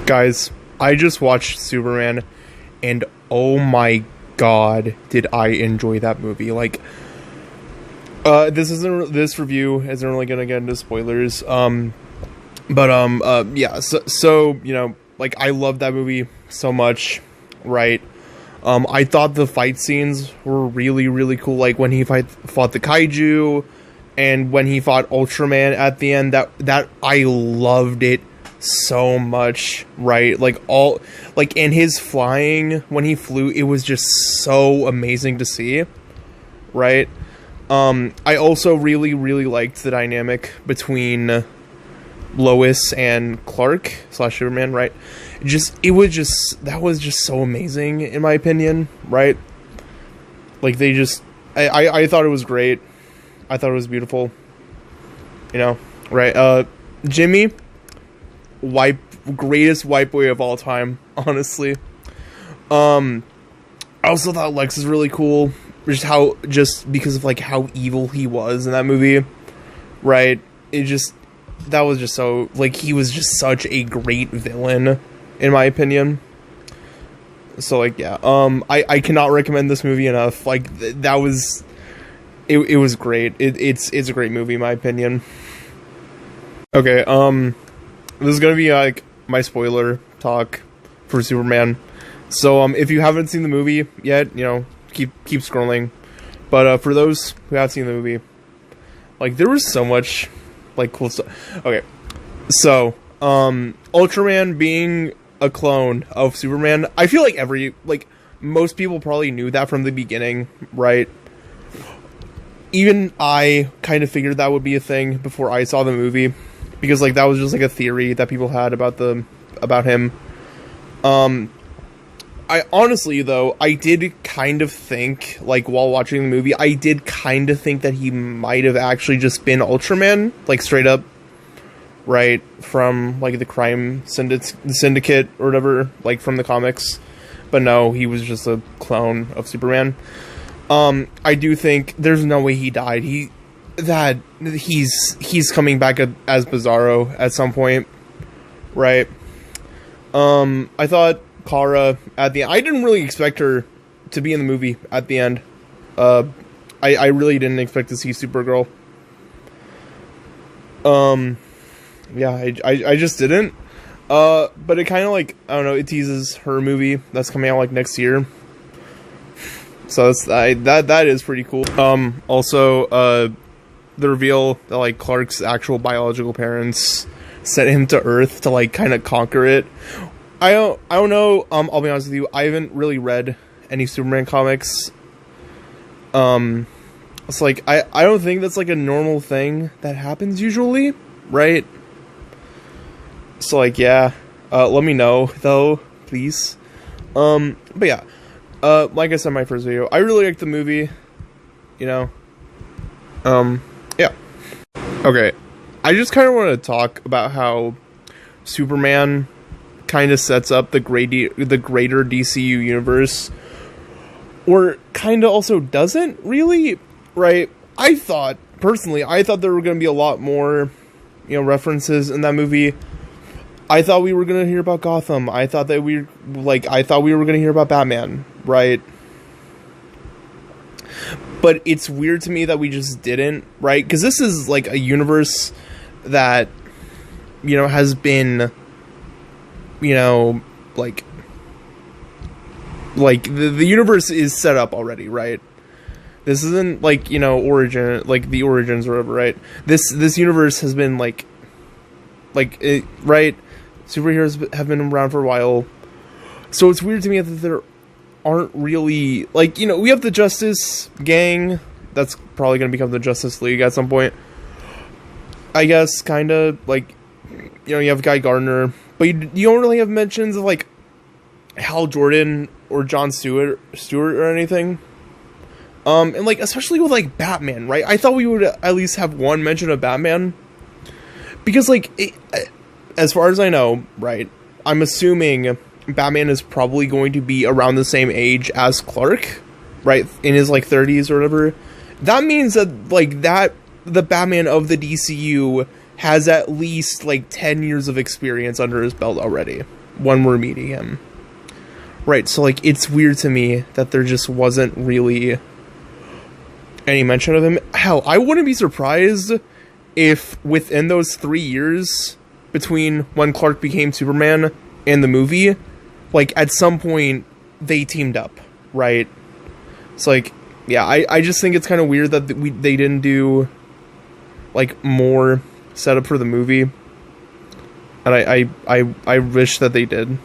Guys, I just watched Superman, and oh my god, did I enjoy that movie. Like, this review isn't really gonna get into spoilers, yeah, so, you know, like, I love that movie so much, right? I thought the fight scenes were really, really cool, like, when he fought the kaiju, and when he fought Ultraman at the end, that I loved it so much, right? Like, and his flying, when he flew, it was just so amazing to see, right? I also really, really liked the dynamic between Lois and Clark / Superman, right? That was just so amazing, in my opinion, right? Like, I thought it was great. I thought it was beautiful, you know, right? Jimmy, greatest white boy of all time, honestly. I also thought Lex is really cool, just because of, like, how evil he was in that movie, right? That was just so, like, he was just such a great villain, in my opinion. So, like, yeah, I cannot recommend this movie enough. Like, that was, it was great. It's a great movie, in my opinion. Okay, this is gonna be, like, my spoiler talk for Superman. So, if you haven't seen the movie yet, you know, keep scrolling. But, for those who have seen the movie, like, there was so much, like, cool stuff. Okay, so, Ultraman being a clone of Superman, I feel like most people probably knew that from the beginning, right? Even I kind of figured that would be a thing before I saw the movie, because, like, that was just, like, a theory that people had about him. I honestly, though, I did kind of think, like, while watching the movie, I did kind of think that he might have actually just been Ultraman, like, straight up, right, from, like, the crime syndicate or whatever, like, from the comics. But no, he was just a clone of Superman. I do think there's no way he died. He's coming back as Bizarro at some point, right? I thought Kara at the end, I didn't really expect her to be in the movie at the end. I really didn't expect to see Supergirl. Yeah, I just didn't. But it kind of, like, I don't know, it teases her movie that's coming out, like, next year. So that is pretty cool. Also, the reveal that, like, Clark's actual biological parents sent him to Earth to, like, kind of conquer it. I don't know, I'll be honest with you, I haven't really read any Superman comics. It's like, I don't think that's, like, a normal thing that happens usually, right? So, like, yeah, let me know, though, please. But yeah, like I said in my first video, I really liked the movie, you know, yeah. Okay, I just kind of want to talk about how Superman kind of sets up the greater DCU universe, or kind of also doesn't really, right? Personally, I thought there were going to be a lot more, you know, references in that movie. I thought we were going to hear about Gotham. I thought we were going to hear about Batman, right? But it's weird to me that we just didn't, right? Because this is, like, a universe that, you know, has been, you know, like the universe is set up already, right? This isn't, like, you know, the origins or whatever, right? This universe has been, right? Superheroes have been around for a while. So it's weird to me that there aren't really, like, you know, we have the Justice Gang. That's probably going to become the Justice League at some point, I guess, kind of, like, you know, you have Guy Gardner, but you don't really have mentions of, like, Hal Jordan or John Stewart or anything. And, like, especially with, like, Batman, right? I thought we would at least have one mention of Batman, because, like, as far as I know, right, I'm assuming Batman is probably going to be around the same age as Clark, right, in his, like, 30s or whatever. That means that, like, the Batman of the DCU has at least, like, 10 years of experience under his belt already, when we're meeting him. Right, so, like, it's weird to me that there just wasn't really any mention of him. Hell, I wouldn't be surprised if within those 3 years between when Clark became Superman and the movie, like, at some point, they teamed up, right? It's like, yeah, I just think it's kind of weird that they didn't do, like, more setup for the movie. And I wish that they did.